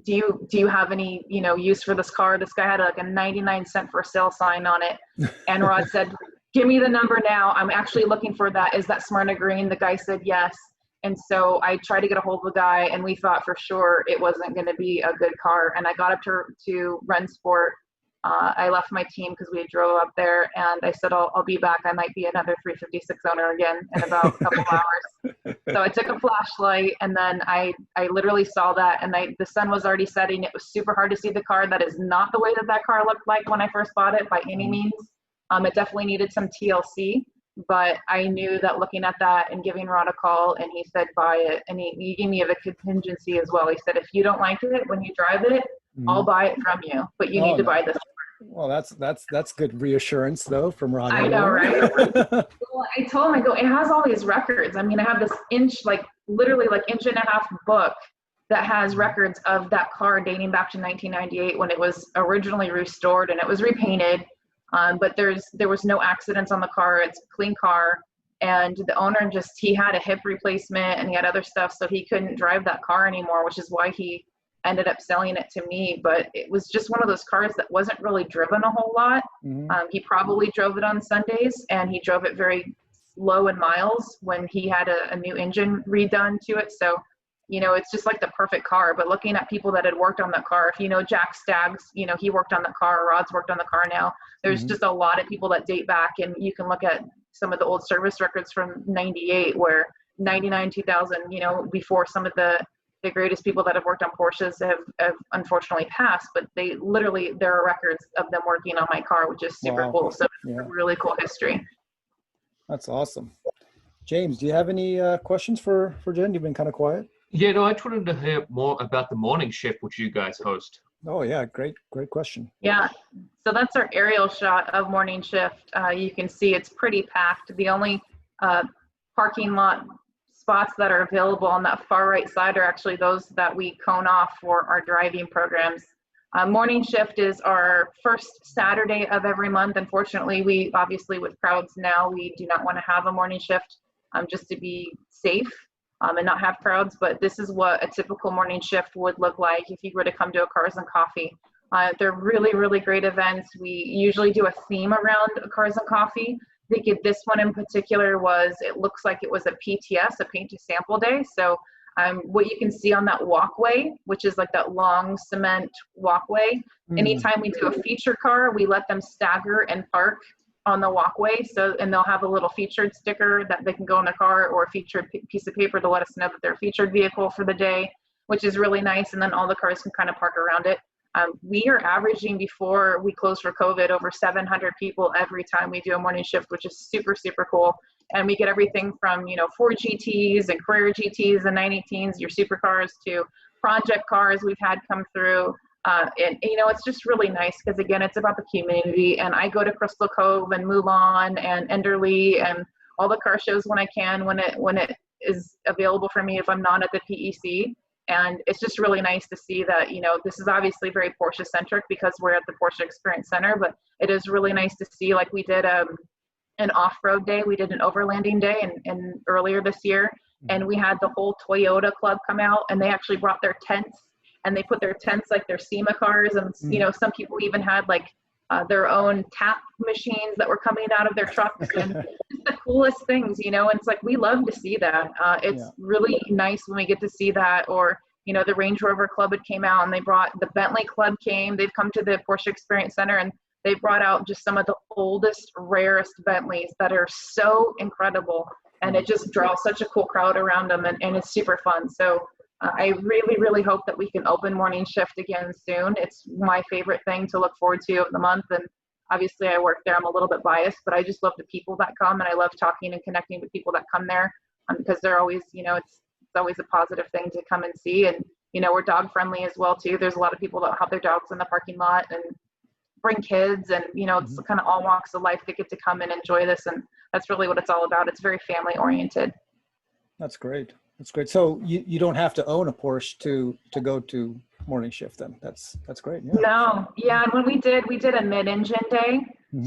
do you have any, you know, use for this car? This guy had like a 99-cent for sale sign on it. And Rod said, give me the number now. I'm actually looking for that. Is that Smyrna green? The guy said yes. And so I tried to get a hold of the guy, and we thought for sure it wasn't going to be a good car. And I got up to Run Sport. I left my team because we drove up there, and I said, I'll be back. I might be another 356 owner again in about a couple hours. So I took a flashlight, and then I literally saw that, and the sun was already setting. It was super hard to see the car. That is not the way that car looked like when I first bought it by any means. It definitely needed some TLC, but I knew that looking at that and giving Rod a call, and he said, buy it. And he gave me a contingency as well. He said, if you don't like it when you drive it, I'll buy it from you, but you need to buy this. Well, that's good reassurance though from Ron. I know, right? Well, I told him, I go, it has all these records. I mean, I have this literally inch and a half book that has records of that car dating back to 1998 when it was originally restored and it was repainted. But there was no accidents on the car. It's a clean car. And the owner he had a hip replacement and he had other stuff, so he couldn't drive that car anymore, which is why he ended up selling it to me. But it was just one of those cars that wasn't really driven a whole lot. He probably drove it on Sundays, and he drove it very low in miles when he had a new engine redone to it. So you know, it's just like the perfect car. But looking at people that had worked on that car, if you know Jack Staggs, you know, he worked on the car, Rod's worked on the car now. There's just a lot of people that date back, and you can look at some of the old service records from 98 where 99, 2000, you know, before some of the greatest people that have worked on Porsches have unfortunately passed, but they literally, there are records of them working on my car, which is super cool. So it's a really cool history. That's awesome. James, do you have any questions for Jen? You've been kind of quiet. Yeah, no, I just wanted to hear more about the morning shift, which you guys host. Oh yeah, great question. Yeah, so that's our aerial shot of morning shift. You can see it's pretty packed. The only parking lot spots that are available on that far right side are actually those that we cone off for our driving programs. Morning shift is our first Saturday of every month. Unfortunately, we obviously with crowds now, we do not want to have a morning shift just to be safe and not have crowds. But this is what a typical morning shift would look like if you were to come to a Cars and Coffee. They're really, really great events. We usually do a theme around Cars and Coffee. I think this one in particular it looks like it was a PTS, a paint to sample day. So what you can see on that walkway, which is like that long cement walkway, anytime we do a feature car, we let them stagger and park on the walkway. So, and they'll have a little featured sticker that they can go in the car, or a featured piece of paper to let us know that they're a featured vehicle for the day, which is really nice. And then all the cars can kind of park around it. We are averaging, before we closed for COVID, over 700 people every time we do a morning shift, which is super, super cool. And we get everything from, you know, Ford GTs and Carrera GTs and 918s, your supercars, to project cars we've had come through. And, you know, it's just really nice because, again, it's about the community. And I go to Crystal Cove and Mulan and Enderley and all the car shows when I can, when it is available for me, if I'm not at the PEC. And it's just really nice to see that, you know, this is obviously very Porsche centric because we're at the Porsche Experience Center, but it is really nice to see, like we did an off-road day. We did an overlanding day and earlier this year, and we had the whole Toyota club come out, and they actually brought their tents, and they put their tents like their SEMA cars. And, you know, some people even had like their own tap machines that were coming out of their trucks, and just the coolest things, you know. And it's like, we love to see that. It's really nice when we get to see that. Or, you know, the Range Rover Club had came out, and they brought the Bentley Club they've come to the Porsche Experience Center, and they brought out just some of the oldest, rarest Bentleys that are so incredible, and it just draws such a cool crowd around them, and it's super fun. So I really, really hope that we can open morning shift again soon. It's my favorite thing to look forward to of the month. And obviously I work there. I'm a little bit biased, but I just love the people that come, and I love talking and connecting with people that come there because they're always, you know, it's always a positive thing to come and see. And, you know, we're dog friendly as well too. There's a lot of people that have their dogs in the parking lot and bring kids, and, you know, it's kind of all walks of life that get to come and enjoy this. And that's really what it's all about. It's very family oriented. That's great. That's great. So you don't have to own a Porsche to go to morning shift then. That's great. Yeah. No. Yeah. And when we did a mid-engine day.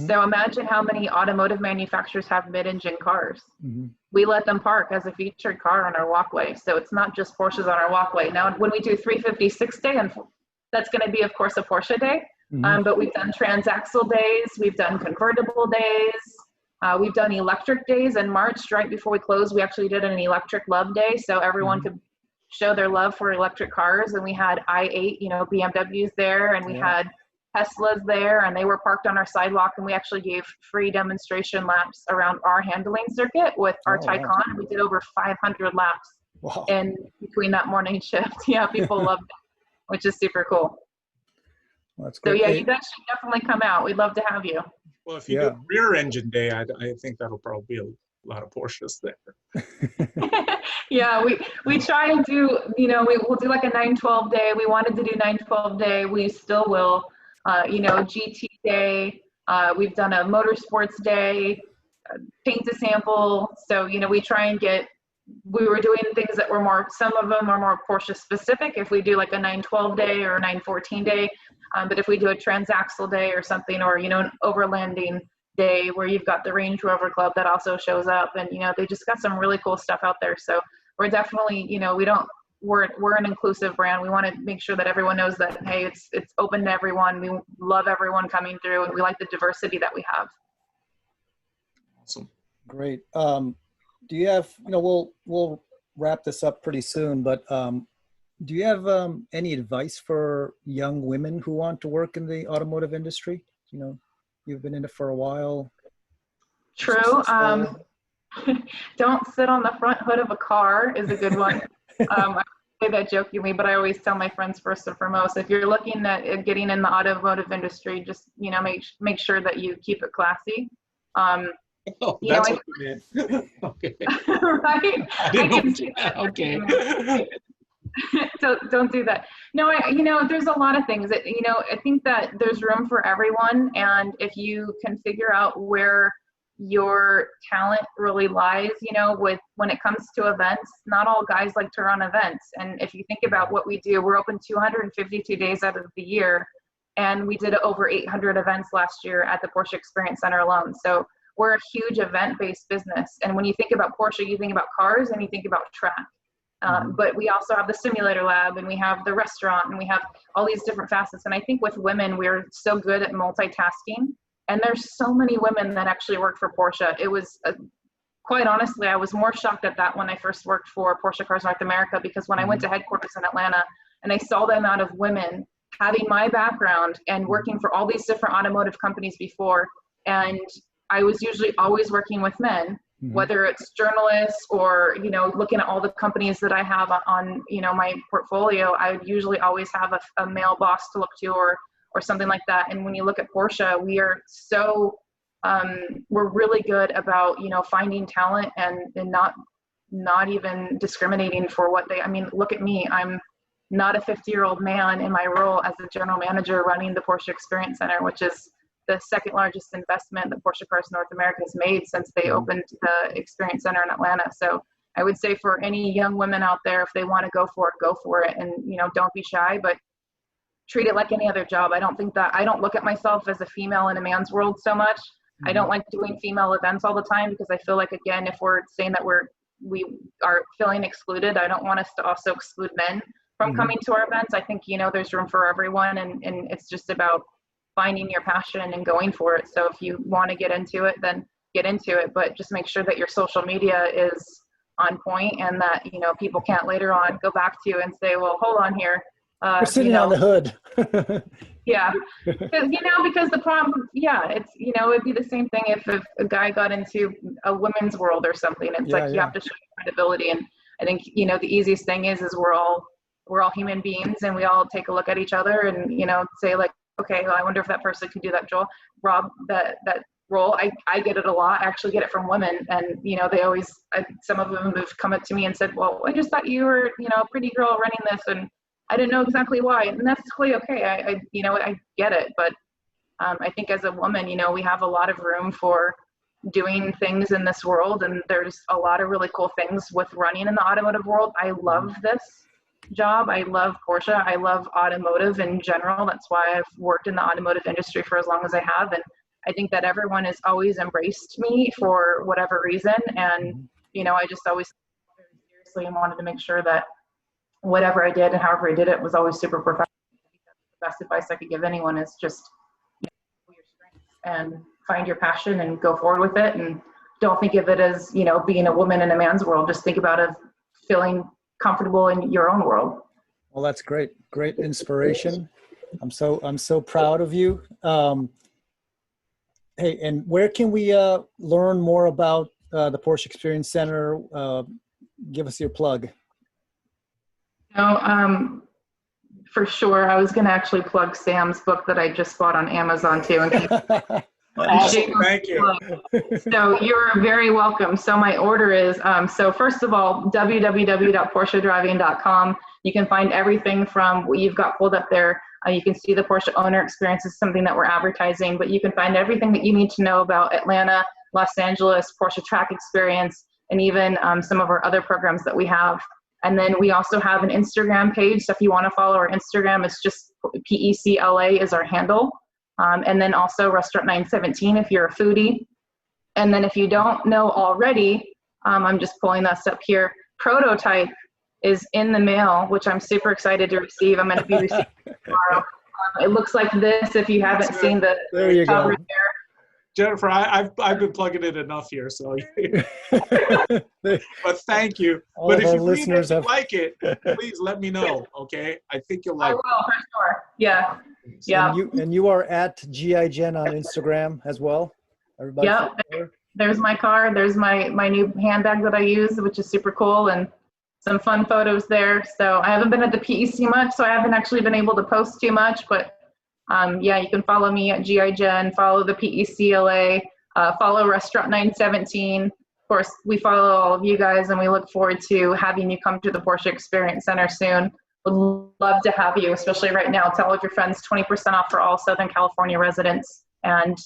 So imagine how many automotive manufacturers have mid-engine cars. We let them park as a featured car on our walkway. So it's not just Porsches on our walkway. Now, when we do 356 day, and that's going to be, of course, a Porsche day. But we've done transaxle days. We've done convertible days. We've done electric days. In March, right before we closed, we actually did an electric love day, so everyone could show their love for electric cars. And we had i8, you know, BMWs there, and we had Teslas there, and they were parked on our sidewalk. And we actually gave free demonstration laps around our handling circuit with our Taycan. Wow. We did over 500 laps in between that morning shift. Yeah, people loved it, which is super cool. Well, that's great. So yeah, you guys should definitely come out. We'd love to have you. Well, if you do rear engine day, I think that'll probably be a lot of Porsches there. Yeah, we try and do, you know, we'll do like a 912 day. We wanted to do 912 day. We still will. You know, GT day. We've done a motorsports day, paint to sample. So, you know, we try and we were doing things that were more, some of them are more Porsche specific if we do like a 912 day or a 914 day. But if we do a transaxle day or something, or, you know, an overlanding day where you've got the Range Rover Club that also shows up, and, you know, they just got some really cool stuff out there. So we're definitely, you know, we're an inclusive brand. We want to make sure that everyone knows that, hey, it's open to everyone. We love everyone coming through, and we like the diversity that we have. Awesome. Great. Do you have, you know, we'll wrap this up pretty soon, but do you have any advice for young women who want to work in the automotive industry? You know, you've been in it for a while. True. Don't sit on the front hood of a car is a good one. I say that jokingly, but I always tell my friends first and foremost, if you're looking at getting in the automotive industry, just, you know, make sure that you keep it classy. Oh, you know, that's what you meant. Okay. right? I didn't know that. Okay. So don't do that. No, you know, there's a lot of things that, you know, I think that there's room for everyone. And if you can figure out where your talent really lies, you know, when it comes to events, not all guys like to run events. And if you think about what we do, we're open 252 days out of the year. And we did over 800 events last year at the Porsche Experience Center alone. So we're a huge event-based business. And when you think about Porsche, you think about cars and you think about track. But we also have the simulator lab, and we have the restaurant, and we have all these different facets. And I think with women, we're so good at multitasking. And there's so many women that actually work for Porsche. It was, quite honestly, I was more shocked at that when I first worked for Porsche Cars North America, because when I went to headquarters in Atlanta and I saw the amount of women having my background and working for all these different automotive companies before, and I was usually always working with men. Whether it's journalists or, you know, looking at all the companies that I have on, you know, my portfolio, I would usually always have a male boss to look to or something like that. And when you look at Porsche, we are so, we're really good about, you know, finding talent and not even discriminating for what they, I mean, look at me, I'm not a 50-year-old man in my role as a general manager running the Porsche Experience Center, which is the second largest investment that Porsche Cars North America has made since they opened the Experience Center in Atlanta. So I would say for any young women out there, if they want to go for it. And, you know, don't be shy, but treat it like any other job. I don't look at myself as a female in a man's world so much. I don't like doing female events all the time, because I feel like, again, if we're saying that we are feeling excluded, I don't want us to also exclude men from coming to our events. I think, you know, there's room for everyone, and it's just about finding your passion and going for it. So if you want to get into it, then get into it, but just make sure that your social media is on point, and that, you know, people can't later on go back to you and say, well, hold on here. We're sitting on the hood. Yeah. You know, because the problem, it's, you know, it'd be the same thing if a guy got into a women's world or something. It's you have to show credibility. And I think, you know, the easiest thing is we're all human beings, and we all take a look at each other and, you know, say like, okay, well, I wonder if that person can do that Rob, that role. I get it a lot. I actually get it from women, and, you know, they always, some of them have come up to me and said, well, I just thought you were, you know, a pretty girl running this, and I didn't know exactly why. And that's totally okay. I you know, I get it. But I think as a woman, you know, we have a lot of room for doing things in this world, and there's a lot of really cool things with running in the automotive world. I love this job. I love Porsche. I love automotive in general. That's why I've worked in the automotive industry for as long as I have. And I think that everyone has always embraced me for whatever reason. And, you know, I just always took it very seriously and wanted to make sure that whatever I did and however I did it was always super professional. I think that's the best advice I could give anyone, is just, you know, know your strengths and find your passion and go forward with it. And don't think of it as, you know, being a woman in a man's world. Just think about it feeling comfortable in your own world. Well, that's great. Great inspiration. I'm so proud of you. Hey, and where can we learn more about the Porsche Experience Center? Give us your plug. For sure. I was going to actually plug Sam's book that I just bought on Amazon too. Awesome. Thank you. So you're very welcome. So my order is, so first of all, www.porschedriving.com. You can find everything from what you've got pulled up there. You can see the Porsche owner experience is something that we're advertising, but you can find everything that you need to know about Atlanta, Los Angeles, Porsche Track Experience, and even some of our other programs that we have. And then we also have an Instagram page. So if you want to follow our Instagram, it's just PECLA is our handle. And then also Restaurant 917 if you're a foodie. And then if you don't know already, I'm just pulling this up here. Prototype is in the mail, which I'm super excited to receive. I'm going to be receiving it tomorrow. It looks like this if you haven't seen the there you cover go. there. Jennifer, I've been plugging it enough here, so. But thank you. All But of if our you read it listeners and you have. like it, please let me know. Okay, I think you'll I like will, for sure. Yeah. it. Yeah. And you are at GI Gen on Instagram as well. Everybody. Yep. There's my car. There's my new handbag that I use, which is super cool, and some fun photos there. So I haven't been at the PEC much, so I haven't actually been able to post too much. But yeah, you can follow me at GI Gen, follow the PECLA, follow Restaurant 917. Of course, we follow all of you guys, and we look forward to having you come to the Porsche Experience Center soon. Would love to have you, especially right now. Tell all of your friends 20% off for all Southern California residents. And,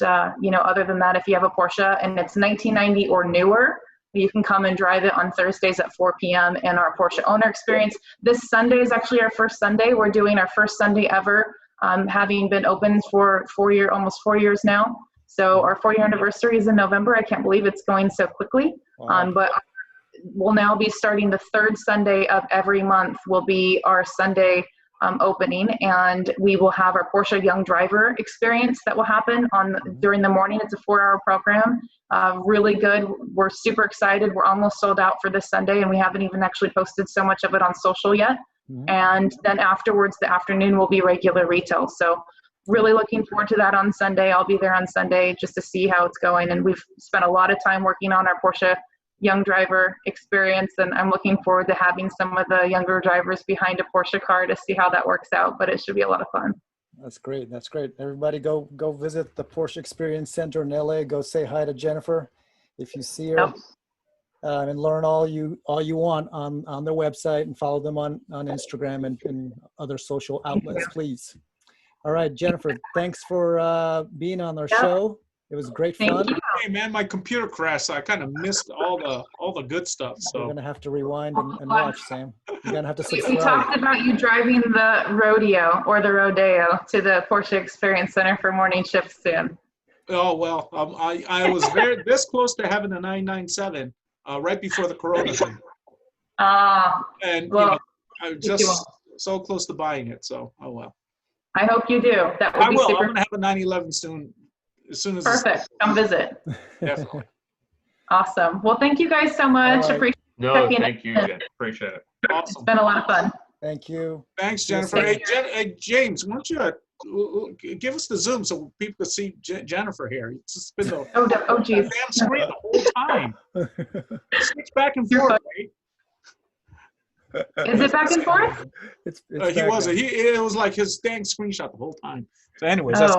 you know, other than that, if you have a Porsche and it's 1990 or newer, you can come and drive it on Thursdays at 4 p.m. in our Porsche owner experience. This Sunday is actually our first Sunday. We're doing our first Sunday ever, having been open for almost 4 years now. So our 4-year anniversary is in November. I can't believe it's going so quickly. Wow. But we'll now be starting the third Sunday of every month will be our Sunday opening, and we will have our Porsche Young Driver experience that will happen during the morning. It's a 4-hour program, really good. We're super excited. We're almost sold out for this Sunday, and we haven't even actually posted so much of it on social yet. And then afterwards, the afternoon will be regular retail. So really looking forward to that on Sunday. I'll be there on Sunday just to see how it's going. And we've spent a lot of time working on our Porsche Young Driver experience, and I'm looking forward to having some of the younger drivers behind a Porsche car to see how that works out, but it should be a lot of fun. That's great. That's great. Everybody go visit the Porsche Experience Center in LA. Go say hi to Jennifer if you see her. Yep. And learn all you want on their website, and follow them on Instagram and other social outlets, please. All right, Jennifer, thanks for being on our show. It was great fun. Thank you. Hey man, my computer crashed, so I kind of missed all the good stuff. You're So gonna have to rewind and watch, Sam. You're gonna have to We subscribe. talked about you driving the rodeo or the rodeo to the Porsche Experience Center for morning shifts soon. oh well, I was this close to having a 997 right before the Corona thing, and well, you know, I was just you will. so close to buying it. So oh well. I hope you do. That would I be will. super I'm gonna have a 911 soon. As soon as perfect. Come visit. Definitely. Awesome. Well, thank you guys so much. All right. Appreciate No, Checking thank you, in. Jen. Appreciate it. it. Awesome. It's been a lot of fun. Thank you. Thanks, Jennifer. Hey, James, why don't you give us the Zoom so people can see Jennifer here? It's just been the Oh, geez. damn screen the whole time. Switch back and You're forth. fine. Right? Is it back and forth? It's He back wasn't. now. It was like his dang screenshot the whole time. So, anyways, Oh,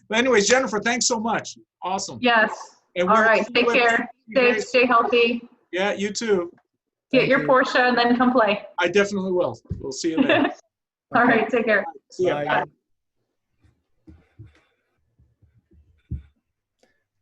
but anyways, Jennifer, thanks so much. Awesome. yes. And All we'll right. see Take you at- care. Stay healthy. Yeah, you too. Get Thank your you. Porsche and then come play. I definitely will. We'll see you there. All right. Take care. See ya. Bye.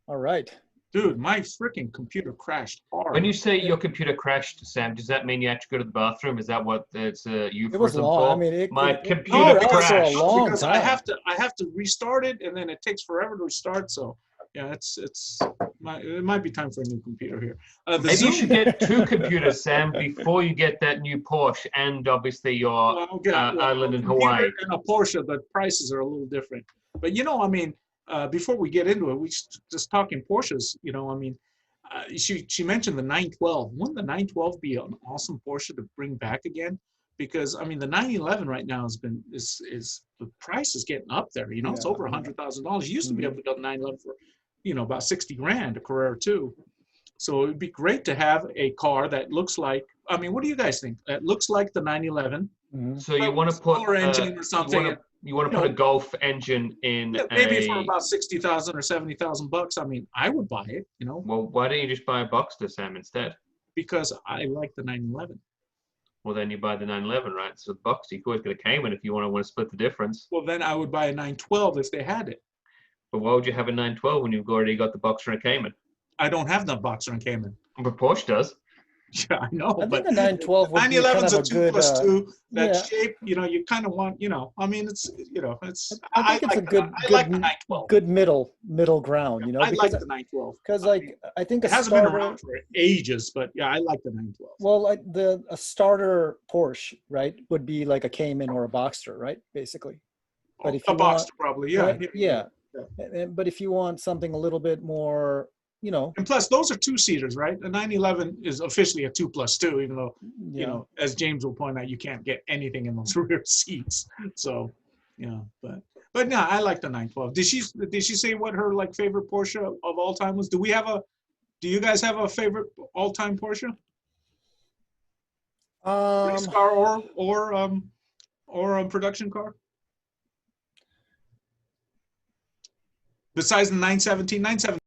All right. Dude, my freaking computer crashed hard. When you say your computer crashed, Sam, does that mean you had to go to the bathroom? Is that what it's a It was euphemism long. for? I mean, My it computer No, went on for a crashed. long because time. I have to restart it, and then it takes forever to restart. So yeah, it might be time for a new computer here. The Maybe Zoom, you should get 2 computers, Sam, before you get that new Porsche and obviously your I'll get island in a computer Hawaii. and a Porsche. The prices are a little different. But you know, I mean, before we get into it, we just talking Porsches. You know, I mean, she mentioned the 912. Wouldn't the 912 be an awesome Porsche to bring back again? Because I mean, the 911 right now is the price is getting up there. You know, it's Yeah. over $100,000. You used to be able to get a 911 for, you know, about 60 grand, a Carrera 2. So it'd be great to have a car that looks like. I mean, what do you guys think? That looks like the 911. Mhm. So you want to put Smaller engine or something. You want to put a Golf engine in Yeah, maybe for about 60,000 or 70,000 bucks. I mean, I would buy it, you know, Well, why don't you just buy a Boxster, Sam, instead? because I like the 911. Well, then you buy the 911, right? So the Boxster, you could always get a Cayman if you want to split the difference. Well, then I would buy a 912 if they had it. But why would you have a 912 when you've already got the Boxster and a Cayman? I don't have the Boxer and Cayman. But Porsche does. Yeah, I know. I but think the 912 would be kind 911's of a a 2 good. plus 2. That yeah. shape, you know, you kind of want, you know, I mean, it's, you know, it's. I think it's a good, I like the 912. good middle ground. You know, I like because the 912. like I think It a hasn't been starter. around for ages, but yeah, I like the 912. Well, like a starter Porsche, right, would be like a Cayman or a Boxster, right, basically. But if a you Boxster, want, probably, yeah. right? Yeah. But if you want something a little bit more, you know, And plus, those are two-seaters, right? The 911 is officially a 2+2, even though, you yeah. know, as James will point out, you can't get anything in those rear seats. So, yeah, but no, I like the 912. Did she say what her like favorite Porsche of all time was? Do you guys have a favorite all-time Porsche? Race car or a production car? Besides the 917,